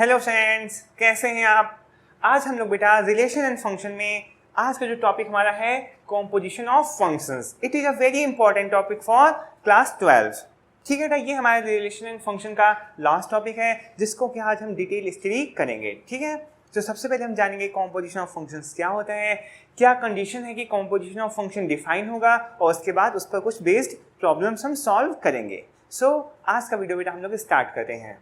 Hello friends, कैसे हैं आप। आज हम लोग बेटा रिलेशन एंड फंक्शन में आज का जो टॉपिक हमारा है composition of functions. It is a very important topic for class 12। ठीक है बेटा, ये हमारे रिलेशन एंड फंक्शन का लास्ट टॉपिक है जिसको कि आज हम डिटेल स्टडी करेंगे। ठीक है, तो सबसे पहले हम जानेंगे कॉम्पोजिशन ऑफ फंक्शंस क्या होता है, क्या कंडीशन है कि कॉम्पोजिशन ऑफ फंक्शन डिफाइन होगा, और उसके बाद उस पर कुछ बेस्ड प्रॉब्लम्स हम सॉल्व करेंगे। सो आज का वीडियो बेटा हम लोग स्टार्ट करते हैं।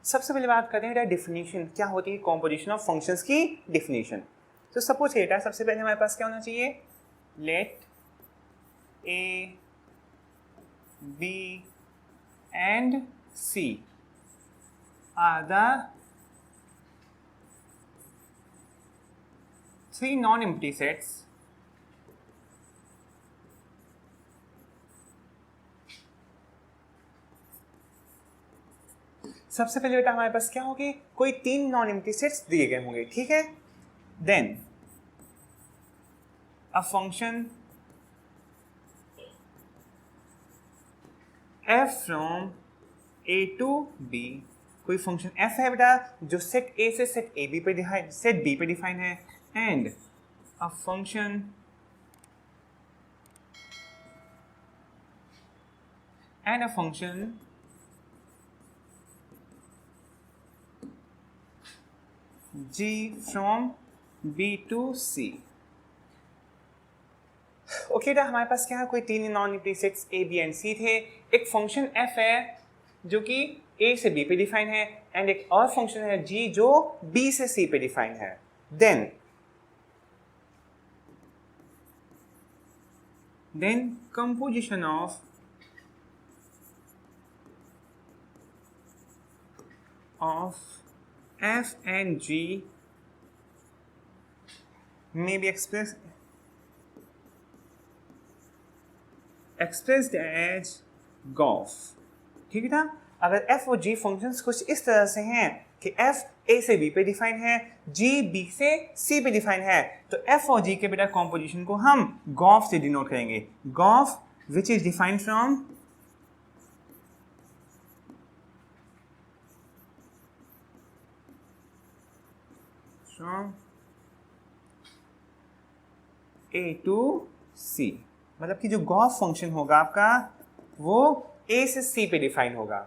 सबसे पहले बात करते हैं डेफिनेशन, क्या होती है कॉम्पोजिशन ऑफ फंक्शंस की डेफिनेशन। तो सपोज बेटा सबसे पहले हमारे पास क्या होना चाहिए, let A B and C are the three non empty sets सबसे पहले बेटा हमारे पास क्या होगी, कोई तीन नॉन एम्प्टी सेट्स दिए गए होंगे। ठीक है, then a function f from a to b, कोई फंक्शन f है बेटा जो सेट a से सेट a b पे सेट b पे डिफाइन है, and a function g from b to c। Okay बेटा, हमारे पास क्या है, कोई तीन non empty sets a b and c थे। एक फंक्शन f है जो कि a से b पे डिफाइन है, एंड एक और फंक्शन है g जो b से c पे डिफाइन है। Then composition of f and g may be expressed as GOF। ठीक है ना, अगर f और g फंक्शंस कुछ इस तरह से हैं कि f a से b पे डिफाइन है, g b से c पे डिफाइन है, तो f और g के बेटा कॉम्पोजिशन को हम GOF से डिनोट करेंगे। GOF which is defined from a to c, मतलब कि जो गॉफ फंक्शन होगा आपका वो a से c पे डिफाइन होगा।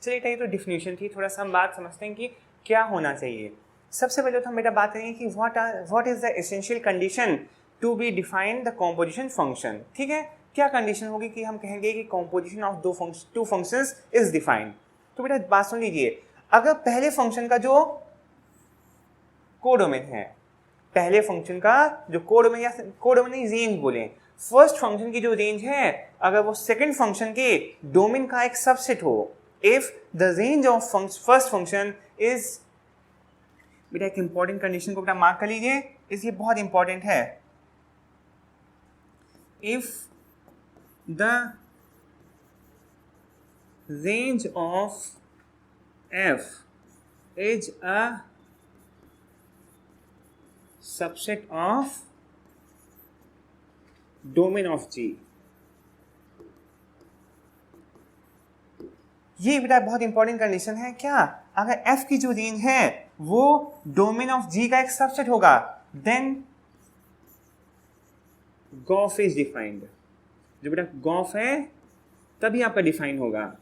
चलिए ये तो डिफिनेशन थी, थोड़ा सा हम बात समझते हैं कि क्या होना चाहिए। सबसे पहले तो हम बेटा बात करेंगे कि what is the essential condition to be define the composition function. ठीक है, क्या कंडीशन होगी कि हम कहेंगे कि composition of two functions is defined. तो बेटा बात सुन लीजिए, अगर पहले फंक्शन का जो कोडोमेन है, पहले फंक्शन का जो कोडोमेन या कोडोमेन रेंज बोले, फर्स्ट फंक्शन की जो रेंज है अगर वो सेकंड फंक्शन के डोमेन का एक सबसेट हो, if the range of first function is, बेटा एक इंपॉर्टेंट कंडीशन को बेटा मार्क कर लीजिए, इसलिए बहुत इंपॉर्टेंट है, if the range of f is a subset of domain of G। ये बेटा बहुत इंपॉर्टेंट कंडीशन है। क्या, अगर f की जो रेंज है वो डोमेन ऑफ G का एक सबसेट होगा, देन GOF इज डिफाइंड। जो बेटा GOF है तभी आपका डिफाइन होगा।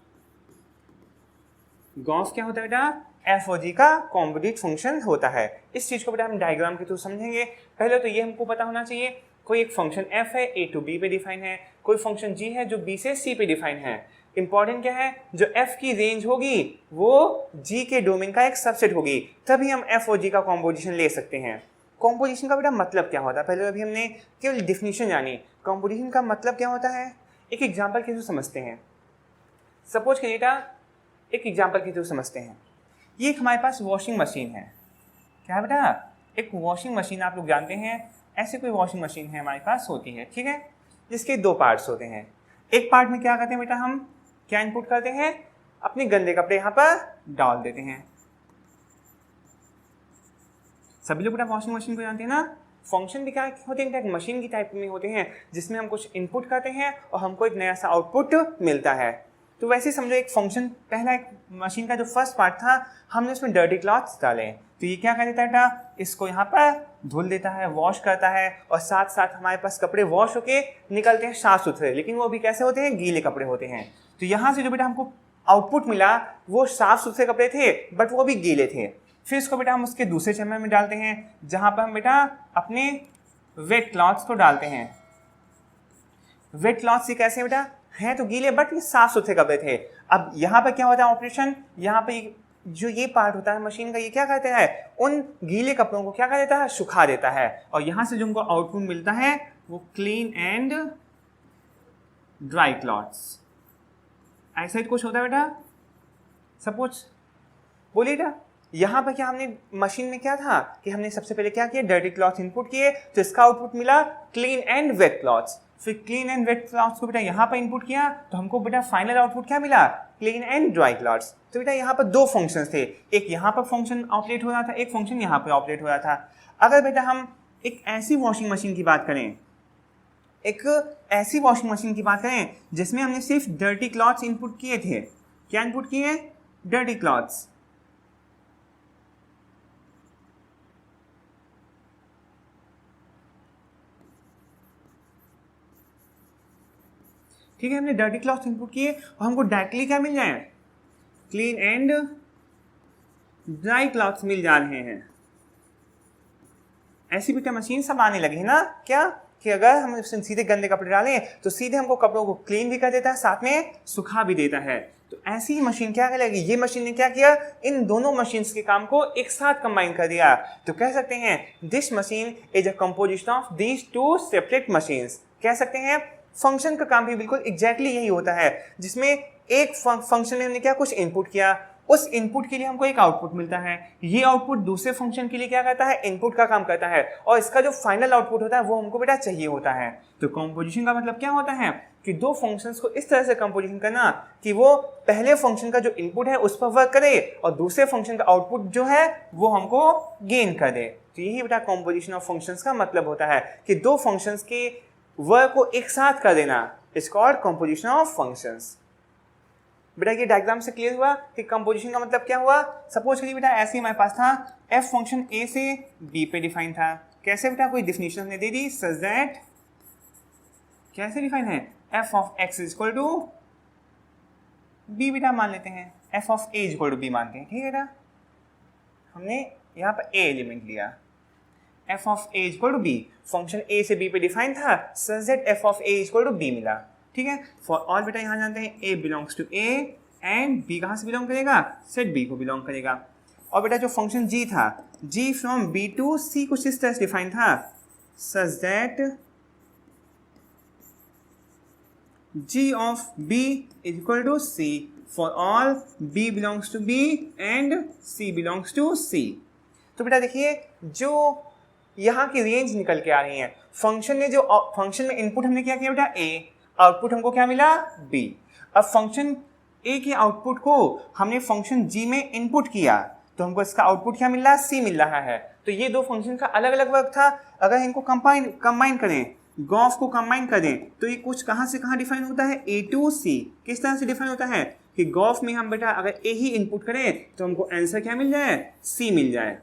GOF क्या होता है बेटा, f और g का कॉम्पोजिट फंक्शन होता है। इस चीज को बेटा हम डायग्राम के थ्रू समझेंगे। पहले तो ये हमको पता होना चाहिए, कोई एक फंक्शन f है a टू b पे डिफाइन है, कोई फंक्शन g है जो b से c पे डिफाइन है। इंपॉर्टेंट क्या है, जो f की रेंज होगी वो g के डोमेन का एक सबसेट होगी, तभी हम f और g का कॉम्पोजिशन ले सकते हैं। कॉम्पोजिशन का बेटा मतलब क्या होता है, पहले अभी हमने केवल डिफिनेशन जानी, कॉम्पोजिशन का मतलब क्या होता है एक एग्जाम्पल के थ्रू समझते हैं। सपोज के बेटा एक एग्जाम्पल के थ्रू समझते हैं। ये एक हमारे पास वॉशिंग मशीन है। क्या है बेटा, एक वॉशिंग मशीन आप लोग जानते हैं, ऐसे कोई वॉशिंग मशीन है हमारे पास होती है। ठीक है, जिसके दो पार्ट्स होते हैं। एक पार्ट में क्या करते हैं बेटा, हम क्या इनपुट करते हैं, अपने गंदे कपड़े यहाँ पर डाल देते हैं। सभी लोग बेटा वॉशिंग मशीन को जानते हैं ना। फंक्शन भी क्या होते हैं, एक मशीन की टाइप में होते हैं जिसमें हम कुछ इनपुट करते हैं और हमको एक नया सा आउटपुट मिलता है। तो वैसे समझो एक फंक्शन, पहला एक मशीन का जो फर्स्ट पार्ट था हमने उसमें डर्टी क्लॉथ्स डाले, तो ये क्या कर देता है बेटा, इसको यहाँ पर धुल देता है, वॉश करता है, और साथ साथ हमारे पास कपड़े वॉश होके निकलते हैं साफ सुथरे, लेकिन वो भी कैसे होते हैं, गीले कपड़े होते हैं। तो यहाँ से जो बेटा हमको आउटपुट मिला वो साफ सुथरे कपड़े थे बट वो भी गीले थे। फिर इसको बेटा हम उसके दूसरे चैम्बर में डालते हैं जहाँ पर हम बेटा अपने वेट क्लॉथ्स को डालते हैं। वेट क्लॉथ्स ये कैसे बेटा, हैं तो गीले बट ये साफ सुथरे कपड़े थे। अब यहाँ पर क्या होता है ऑपरेशन, यहाँ पे जो ये पार्ट होता है मशीन का, ये क्या करता है, उन गीले कपड़ों को क्या कर देता है, सुखा देता है, और यहाँ से जो हमको आउटपुट मिलता है वो क्लीन एंड ड्राई क्लॉथ्स। ऐसा ही कुछ होता है बेटा। सपोज बोलिए बेटा, यहाँ पर क्या हमने मशीन में क्या था कि हमने सबसे पहले क्या किया, डर्टी क्लॉथ इनपुट किए, तो इसका आउटपुट मिला क्लीन एंड वेट क्लॉथ्स। फिर क्लीन एंड वेट क्लॉथ्स को बेटा यहाँ पर इनपुट किया तो हमको बेटा फाइनल आउटपुट क्या मिला, क्लीन एंड ड्राई क्लॉथ्स। तो बेटा यहाँ पर दो फंक्शंस थे, एक यहाँ पर फंक्शन ऑपरेट हो रहा था, एक फंक्शन यहाँ पर ऑपरेट हो रहा था। अगर बेटा हम एक ऐसी वॉशिंग मशीन की बात करें, एक ऐसी वॉशिंग मशीन की बात करें जिसमें हमने सिर्फ डर्टी क्लॉथ्स इनपुट किए थे, क्या इनपुट किए, डर्टी क्लॉथ्स। ठीक है, हमने डर्टी क्लॉथ इनपुट किए और हमको डायरेक्टली क्या मिल जाए, क्लीन एंड ड्राई क्लॉथ्स मिल जा रहे हैं। ऐसी बेटा मशीन सब आने लगी है ना, क्या कि अगर हम सीधे गंदे कपड़े डालें तो सीधे हमको कपड़ों को क्लीन भी कर देता है, साथ में सुखा भी देता है। तो ऐसी मशीन क्या करेगी, ये मशीन ने क्या किया, इन दोनों मशीन्स के काम को एक साथ कंबाइन कर दिया। तो कह सकते हैं this machine is a composition of these two separate machines. कह सकते हैं फंक्शन का काम भी बिल्कुल एग्जैक्टली यही होता है, जिसमें एक फंक्शन में हमने क्या कुछ इनपुट किया, उस इनपुट के लिए हमको एक आउटपुट मिलता है, ये आउटपुट दूसरे फंक्शन के लिए क्या करता है, इनपुट का काम करता है, और इसका जो फाइनल आउटपुट होता है वो हमको बेटा चाहिए होता है। तो कंपोजिशन का मतलब क्या होता है कि दो फंक्शंस को इस तरह से कंपोजिशन करना कि वो पहले फंक्शन का जो इनपुट है उस पर वर्क करे और दूसरे फंक्शन का आउटपुट जो है वो हमको गेन कर दे। तो यही बेटा कंपोजिशन ऑफ फंक्शंस का मतलब होता है कि दो फंक्शंस के वर्क को एक साथ कर देना, it's called composition of functions. बेटा ये डायग्राम से क्लियर हुआ कि कंपोजिशन का मतलब क्या हुआ। सपोज करिए बेटा ऐसे हमारे पास था एफ फंक्शन ए से बी पे डिफाइन था, कैसे बेटा, कोई डिफिनेशन हमने दे दी सच दैट, कैसे डिफाइन है, F of x is equal to B, बेटा मान लेते हैं F of A is equal to B मानते हैं, ठीक है बेटा, हमने यहाँ पर ए एलिमेंट लिया, F of A is equal to B, function A से बी पे डिफाइन था, such that F of A is equal to B मिला, ठीक है। फॉर ऑल बेटा यहाँ जानते हैं A belongs to A and B कहाँ से बिलोंग करेगा, सेट बी को बिलोंग करेगा। और बेटा जो फंक्शन जी था, g from B to C कुछ इस तरह से डिफाइन था, such that ji of b is equal to c for all b belongs to B and c belongs to C. तो बेटा देखिए जो यहाँ की रेंज निकल के आ रही है, फंक्शन ने जो फंक्शन में इनपुट हमने क्या किया बेटा ए, आउटपुट हमको क्या मिला बी। अब फंक्शन ए के आउटपुट को हमने फंक्शन जी में इनपुट किया तो हमको इसका आउटपुट क्या मिल रहा है, सी मिल रहा है। तो ये दो फंक्शन का अलग अलग वर्क था, अगर इनको कंबाइन करें, गॉफ को कंबाइन करें तो ये कुछ कहाँ से कहाँ डिफाइन होता है, ए टू सी। किस तरह से डिफाइन होता है कि गॉफ में हम बेटा अगर ए ही इनपुट करें तो हमको आंसर क्या मिल जाए, सी मिल जाए।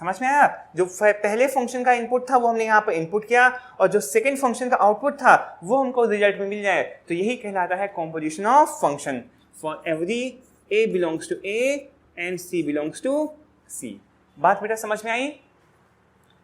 समझ में आया, जो पहले फंक्शन का इनपुट था वो हमने यहाँ पर इनपुट किया और जो सेकंड फंक्शन का आउटपुट था वो हमको रिजल्ट में मिल जाए, तो यही कहलाता है composition of function. For every a belongs to A and c belongs to C. बात बेटा समझ में आई।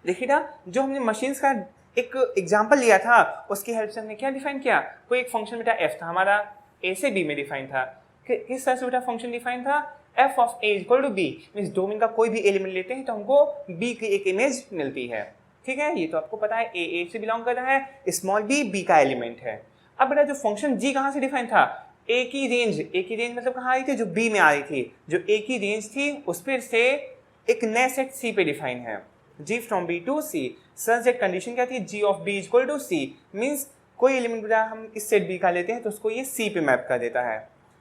देखिए ना जो हमने मशीन्स का एक एग्जाम्पल लिया था उसकी हेल्प से हमने क्या डिफाइन किया, कोई एक फंक्शन बेटा एफ था हमारा, ए से बी में डिफाइन था, किस तरह से बेटा फंक्शन डिफाइन था, F of A equal to B, means domain का कोई भी एलिमेंट लेते हैं तो हमको बी की एक इमेज मिलती है, ठीक है, ये तो आपको पता है ए से बिलोंग करता है, स्मॉल बी का एलिमेंट है। अब बेटा जो फंक्शन जी कहाँ से डिफाइन था, ए की रेंज मतलब कहाँ आ रही थी, जो बी में आ रही थी, जो ए की रेंज थी उस पर से एक नए सेट सी पे डिफाइन है, g from B to C. Such that condition क्या थी, g of b equal to c, means कोई एलिमेंट बेटा हम इस सेट बी का लेते हैं तो उसको ये सी पे मैप कर देता है।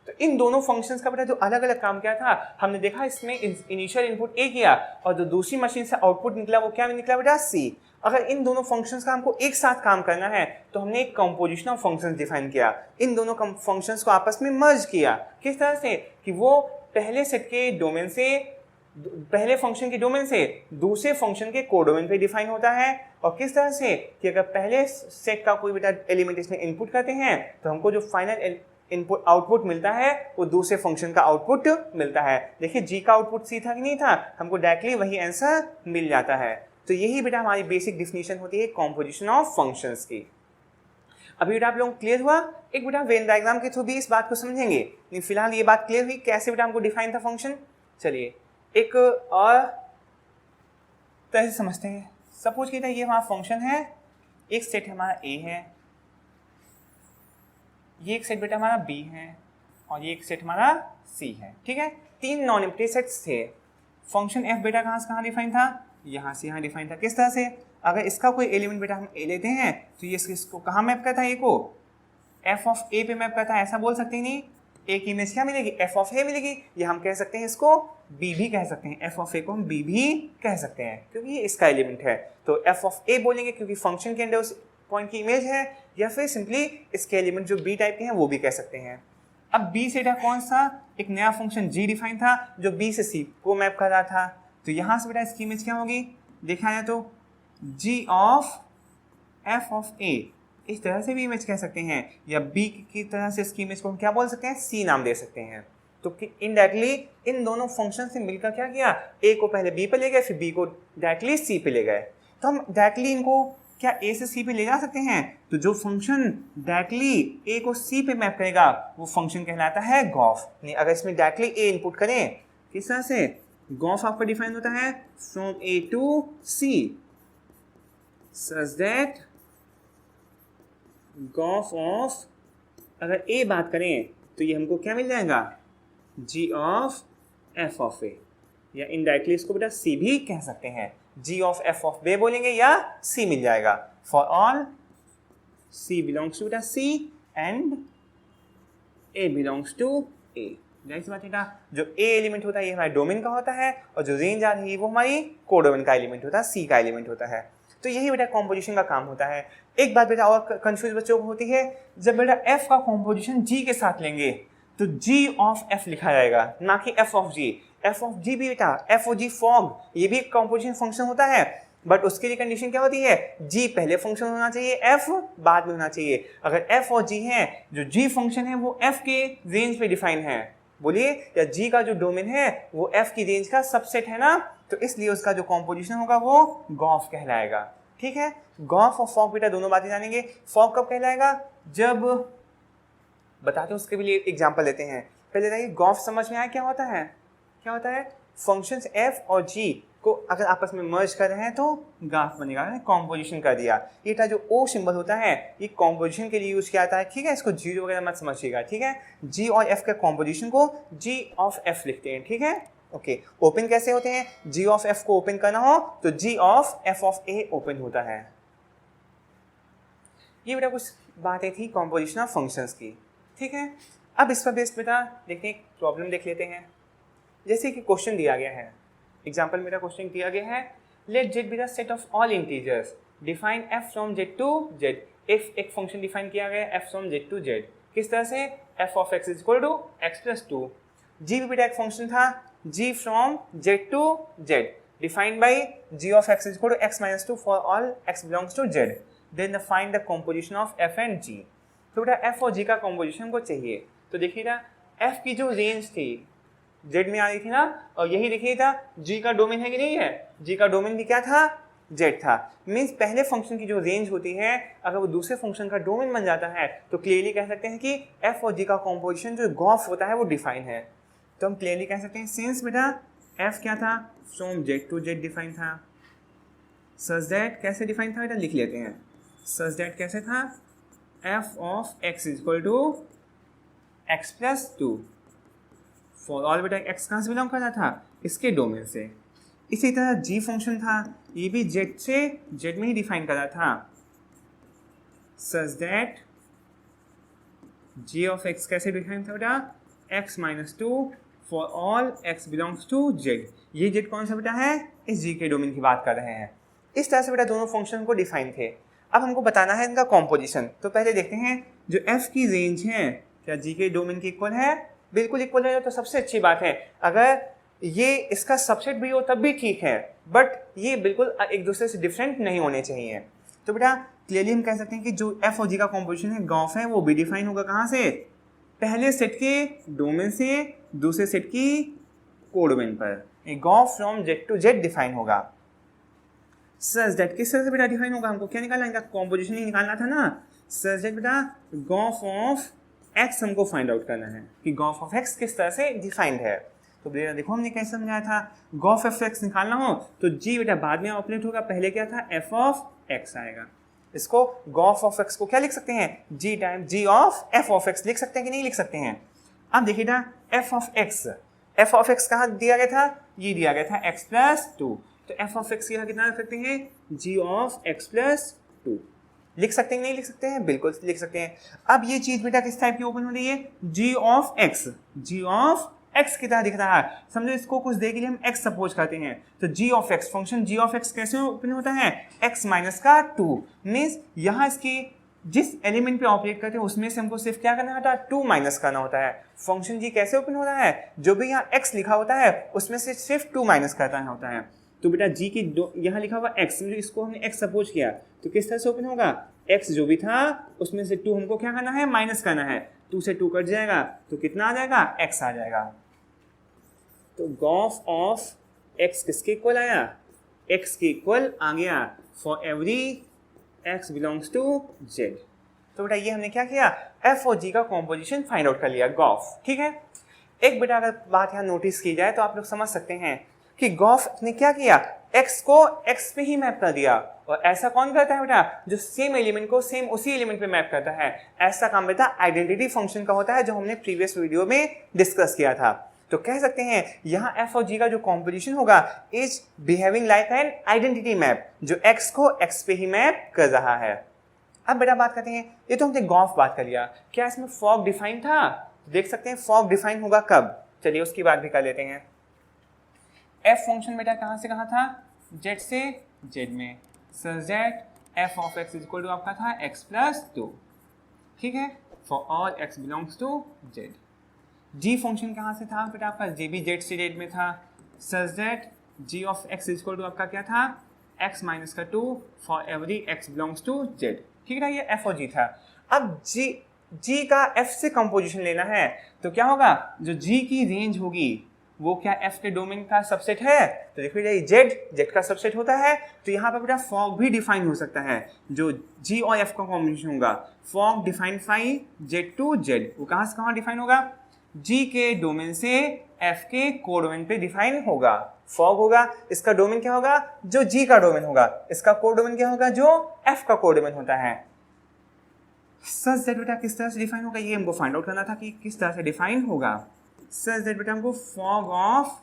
तो इन दोनों फंक्शंस का बेटा जो अलग अलग काम क्या था, हमने देखा इसमें इनिशियल इनपुट ए किया और जो दूसरी मशीन से आउटपुट निकला वो क्या निकला बेटा सी। अगर इन दोनों फंक्शंस का हमको एक साथ काम करना है तो हमने एक कंपोजिशन ऑफ फंक्शंस डिफाइन किया, इन दोनों फंक्शंस को आपस में मर्ज किया। किस तरह से कि वो पहले सेट के डोमेन से, पहले फंक्शन के डोमेन से दूसरे फंक्शन के कोडोमेन पे डिफाइन होता है। और किस तरह से कि अगर पहले सेट का कोई बेटा एलिमेंट इसमें इनपुट करते हैं तो हमको जो फाइनल इनपुट आउटपुट मिलता है वो दूसरे फंक्शन का आउटपुट मिलता है। देखिए जी का आउटपुट सी था कि नहीं था, हमको डायरेक्टली वही आंसर मिल जाता है। तो यही बेटा हमारी बेसिक डिफिनीशन होती है कॉम्पोजिशन ऑफ फंक्शंस की। अभी बेटा आप लोगों को क्लियर हुआ? एक बेटा वेन डायग्राम के थ्रू भी इस बात को समझेंगे, लेकिन फिलहाल ये बात क्लियर हुई कैसे बेटा हमको डिफाइन था फंक्शन। चलिए एक और तरह से समझते हैं। सपोज कीजिए ये हमारा फंक्शन है, एक सेट हमारा ए है, ये एक सेट बेटा हमारा बी है और ये एक सेट हमारा सी है। ठीक है, तीन नॉन एम्प्टी सेट्स थे। फंक्शन एफ बेटा कहाँ से कहाँ डिफाइन था, यहाँ से यहाँ डिफाइन था। किस तरह से, अगर इसका कोई एलिमेंट बेटा हम ए लेते हैं तो ये इसको कहाँ मैप करता है, ए को एफ ऑफ ए पे मैप करता है, ऐसा बोल सकते हैं नहीं। ए की इमेज क्या मिलेगी, एफ ऑफ ए मिलेगी, या हम कह सकते हैं इसको बी भी कह सकते हैं, एफ ऑफ ए को हम बी भी कह सकते हैं क्योंकि ये इसका एलिमेंट है। तो एफ ऑफ ए बोलेंगे क्योंकि फंक्शन के अंदर उस पॉइंट की इमेज है, या फिर सिंपली इसके एलिमेंट जो बी टाइप के हैं वो भी कह सकते हैं। अब बी से कौन सा एक नया फंक्शन जी डिफाइन था जो बी से सी को मैप कर रहा था, तो यहाँ से बेटा इसकी इमेज क्या होगी, देखा जाए तो जी ऑफ एफ ऑफ ए, इस तरह से भी इमेज कह सकते हैं, या बी की तरह से इसकी इमेज को हम क्या बोल सकते हैं, सी नाम दे सकते हैं। तो इनडायरेक्टली इन दोनों फंक्शन से मिलकर क्या किया, ए को पहले बी पे ले गए, फिर बी को डायरेक्टली सी पे ले गए। तो हम डायरेक्टली इनको क्या ए से सी पे ले जा सकते हैं, तो जो फंक्शन डायरेक्टली ए को सी पे मैप करेगा वो फंक्शन कहलाता है गॉफ। नहीं, अगर इसमें डायरेक्टली ए इनपुट करें, किस तरह से, गॉफ आपका डिफाइन होता है from A to C such that gof of, अगर ए बात करें तो ये हमको क्या मिल जाएगा, G of F of A, या इनडायरेक्टली इसको बेटा सी भी कह सकते हैं, जी ऑफ एफ ऑफ बे बोलेंगे या सी मिल जाएगा। For all C belongs to बेटा C and A belongs to A. जाहिर बात बेटा जो ए एलिमेंट होता है ये हमारे डोमेन का होता है, और जो रेंज आ रही है वो हमारी कोडोमेन का एलिमेंट होता है, सी का एलिमेंट होता है। तो यही बेटा कॉम्पोजिशन का काम होता है। एक बात बेटा और कंफ्यूज बच्चों को होती है, जब बेटा एफ का कॉम्पोजिशन जी के साथ लेंगे तो जी ऑफ एफ लिखा जाएगा, ना कि f of g. F of g भी बेटा एफ ओ जी फॉग, ये भी एक कॉम्पोजिशन फंक्शन होता है, बट उसके लिए कंडीशन क्या होती है, जी पहले फंक्शन होना चाहिए, एफ बाद में होना चाहिए। अगर एफ और जी है, जो जी फंक्शन है वो एफ के रेंज पे डिफाइन है, बोलिए, या जी का जो डोमेन है वो एफ की रेंज का सबसेट है ना, तो इसलिए उसका जो कॉम्पोजिशन होगा वो गॉफ कहलाएगा। ठीक है, गॉफ और फॉग बेटा दोनों बातें जानेंगे। फॉग कब कहलाएगा, जब बताते हैं, उसके लिए एग्जांपल लेते हैं। पहले देखिए गॉफ समझ में आया क्या होता है, क्या होता है, फंक्शंस एफ और जी को अगर आपस में मर्ज कर रहे हैं तो ग्राफ बनेगा, कॉम्पोजिशन कर दिया। ये था जो ओ सिंबल होता है, ये कॉम्पोजिशन के लिए यूज किया जाता है। ठीक है, इसको जीरो वगैरह मत समझिएगा। ठीक है, जी और एफ के कॉम्पोजिशन को जी ऑफ एफ लिखते हैं। ठीक है, ओके। ओपन कैसे होते हैं, जी ऑफ एफ को ओपन करना हो तो g of F of a open होता है। ये बेटा कुछ बातें थी कॉम्पोजिशन ऑफ फंक्शंस की। ठीक है, अब इस पर बेस्ड बेटा देखते हैं, प्रॉब्लम देख लेते हैं। जैसे कि क्वेश्चन दिया गया है, एग्जाम्पल मेरा क्वेश्चन दिया गया है, let Z be the set of all integers, define f from Z to Z. If एक फंक्शन डिफाइन किया गया f from Z to Z, किस तरह से, f of x is equal to x plus two. G भी बेटा एक function था, g from Z to Z, defined by g of x is equal to x minus two for all x belongs to Z. Then find the composition of f and g. तो बेटा F और जी का composition को चाहिए, तो देखिएगा F की जो रेंज थी जेड में आ रही थी ना, और यही देखिए था जी का डोमेन है कि नहीं है, जी का डोमेन भी क्या था, जेड था। मीन्स पहले फंक्शन की जो रेंज होती है अगर वो दूसरे फंक्शन का डोमेन बन जाता है तो क्लियरली कह सकते हैं कि एफ और जी का कॉम्पोजिशन जो गॉफ होता है वो डिफाइन है। तो हम क्लियरली कह सकते हैं सिंस बेटा एफ क्या था, from Z to Z define था, सच दैट कैसे डिफाइन था बेटा, लिख लेते हैं। सच दैट कैसे था, F of x is equal to x plus two for all बेटा एक्स कहाँ से बिलोंग कर रहा था, इसके डोमेन से। इसी तरह जी फंक्शन था, ये भी जेड से जेड में ही डिफाइन करा था, such that ji of X कैसे डिफाइन था बेटा, x minus two for all x belongs to z। ये z कौन सा बेटा है, इस g के डोमेन की बात कर रहे हैं। इस तरह से बेटा दोनों फंक्शन को डिफाइन थे। अब हमको बताना है इनका कॉम्पोजिशन। तो पहले देखते हैं जो f की रेंज है क्या g के डोमेन के इक्वल है, बिल्कुल इक्वल है तो सबसे अच्छी बात है। अगर ये इसका सबसेट भी हो तब भी ठीक है, बट ये बिल्कुल एक दूसरे से डिफरेंट नहीं होने चाहिए। तो बेटा क्लियरली हम कह सकते हैं कि जो f और g का कॉम्पोजिशन है गॉफ है, वो भी डिफाइन होगा कहाँ से, पहले सेट के डोमेन से दूसरे सेट की कोडोमेन पर। गॉफ from z to z define होगा। सच दैट किस तरह से बेटा डिफाइन होगा, हमको क्या निकालना है, इनका कॉम्पोजिशन ही निकालना था ना। सच दैट बेटा गॉफ ऑफ x हमको फाइंड आउट करना है कि गॉफ ऑफ x किस तरह से डिफाइंड है। तो बेटा देखो हमने कैसे समझाया था, गॉफ ऑफ x निकालना हो तो g बेटा बाद में ऑपरेट होगा, पहले क्या था f ऑफ x आएगा। इसको गॉफ ऑफ x को क्या लिख सकते हैं, g time g of f of x लिख सकते हैं कि नहीं लिख सकते हैं। अब देखिए ना f ऑफ x कहाँ दिया गया था, ये दिया गया था x प्लस टू। तो f ऑफ x यहाँ कितना लिख सकते हैं, g of x plus two लिख सकते हैं नहीं लिख सकते हैं, बिल्कुल लिख सकते हैं। अब ये चीज बेटा किस टाइप की ओपन हो रही है, g ऑफ x की तरह दिख रहा है। समझो इसको कुछ देर के लिए हम x सपोज करते हैं, तो g of x function g of x कैसे ओपन होता है, x माइनस का 2 मीन्स यहाँ इसकी जिस एलिमेंट पे ऑपरेट करते हैं उसमें से हमको सिर्फ क्या करना होता है, 2 माइनस करना होता है। फंक्शन g कैसे ओपन हो रहा है, जो भी यहाँ x लिखा होता है उसमें से सिर्फ 2 माइनस करता होता है। तो बेटा g की यहाँ लिखा हुआ x, समझो इसको हमने x सपोज किया तो किस तरह से ओपन होगा, x जो भी था उसमें से 2 हमको क्या करना है, माइनस करना है। 2 से 2 कट जाएगा तो कितना आ जाएगा, x आ जाएगा। तो गॉफ ऑफ x किसके इक्वल आया, x के इक्वल आ गया for every x belongs to z। तो बेटा ये हमने क्या किया, f और g का कॉम्पोजिशन फाइंड आउट कर लिया गॉफ, ठीक है। एक बेटा अगर बात यहाँ नोटिस की जाए तो आप लोग समझ सकते हैं कि गॉफ ने क्या किया, x को x पे ही मैप कर दिया। और ऐसा कौन करता है बेटा, जो सेम एलिमेंट को सेम उसी एलिमेंट पे मैप करता है। ऐसा काम बेटा आइडेंटिटी फंक्शन का होता है, जो हमने प्रीवियस वीडियो में डिस्कस किया था। तो कह सकते हैं यहाँ f और g का जो कॉम्पोजिशन होगा is behaving like an identity map, जो x को x पे ही मैप कर रहा है। अब बेटा बात करते हैं, ये तो हमने गॉफ बात कर लिया, क्या इसमें फॉग डिफाइन था, देख सकते हैं फॉग डिफाइन होगा कब, चलिए उसकी बात भी कर लेते हैं। f फंक्शन बेटा कहाँ से कहाँ था, z से z में, such that f of x equal to आपका था x प्लस 2, ठीक है, for all x belongs to z। g function कहाँ से था बेटा आपका, j भी z से z में था, such that g of x equal to आपका क्या था, x माइनस का 2 for every x belongs to z, ठीक है। ये f और g था। अब g का f से कंपोजिशन लेना है तो क्या होगा, जो g की रेंज होगी वो क्या f के डोमेन का सबसेट है, तो देखिए z का सबसेट होता है। तो यहाँ पर बेटा फॉग भी डिफाइन हो सकता है, जो g और f का कॉम्बिनेशन होगा। फॉग डिफाइन फाई z टू z, वो कहाँ से कहाँ डिफाइन होगा, g के डोमेन से f के कोडोमेन पे डिफाइन होगा। फॉग होगा, इसका डोमेन क्या होगा, जो g का डोमेन होगा, इसका कोडोमेन क्या होगा, जो f का कोडोमेन होता है। सच दैट बेटा किस तरह से डिफाइन होगा, ये हमको फाइंड आउट करना था कि किस तरह से डिफाइन होगा। सच दैट बेटा हमको फॉग ऑफ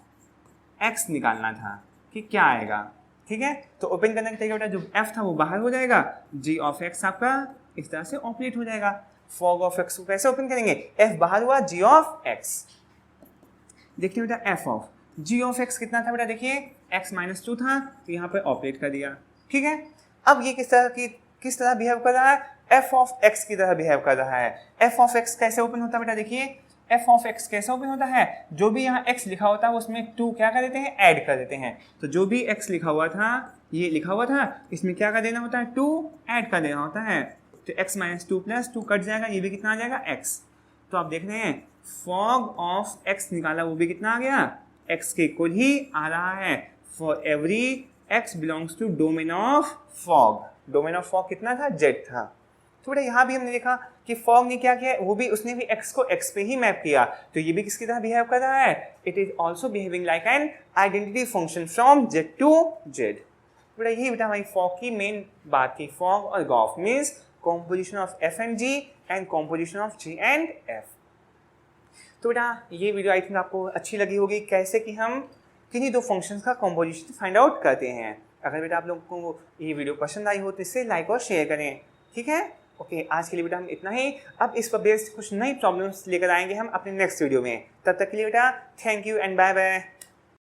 x निकालना था कि क्या आएगा, ठीक है। तो ओपन करने के तरीका बेटा जो f था वो बाहर हो जाएगा, g ऑफ x आपका इस तरह से ऑपरेट हो जाएगा। फॉग ऑफ x को कैसे ओपन करेंगे, f बाहर हुआ, g ऑफ x, देखिए बेटा f of g of x कितना था बेटा, देखिए x माइनस 2 था तो यहाँ पे ऑपरेट कर दिया, ठीक है। अब ये किस तरह बिहेव कर रहा है, f ऑफ x की तरह बिहेव कर रहा है। f ऑफ x कैसे ओपन होता है बेटा, देखिए f ऑफ x कैसे ओपन होता है, जो भी यहाँ x लिखा होता है उसमें 2 क्या कर देते हैं, ऐड कर देते हैं। तो जो भी x लिखा हुआ था, ये लिखा हुआ था, इसमें क्या कर देना होता है, 2 ऐड कर देना होता है। तो x माइनस 2 प्लस 2 कट जाएगा, ये भी कितना आ जाएगा, x। तो आप देख रहे हैं फॉग ऑफ x निकाला, वो भी कितना आ गया, x के इक्वल ही आ रहा है for every x belongs to domain of fog. Domain of fog कितना था, z था। थोड़ा यहाँ भी हमने देखा कि फॉग ने क्या किया, वो भी उसने भी x को x पे ही मैप किया, तो ये भी किसकी तरह बिहेव कर रहा है, it is also behaving like an identity function from z to z। थोड़ा यही बेटा हमारी फॉग की मेन बात थी। फॉग और gof means composition of f and g and composition of g and f। तो बेटा ये वीडियो आई थिंक आपको अच्छी लगी होगी, कैसे कि हम किन्हीं दो फंक्शंस का कॉम्पोजिशन फाइंड आउट करते हैं। अगर बेटा आप लोगों को ये वीडियो पसंद आई हो तो इसे लाइक और शेयर करें, ठीक है। ओके, आज के लिए बेटा हम इतना ही। अब इस पर बेस्ड कुछ नई प्रॉब्लम्स लेकर आएंगे हम अपने नेक्स्ट वीडियो में। तब तक के लिए बेटा thank you and bye bye.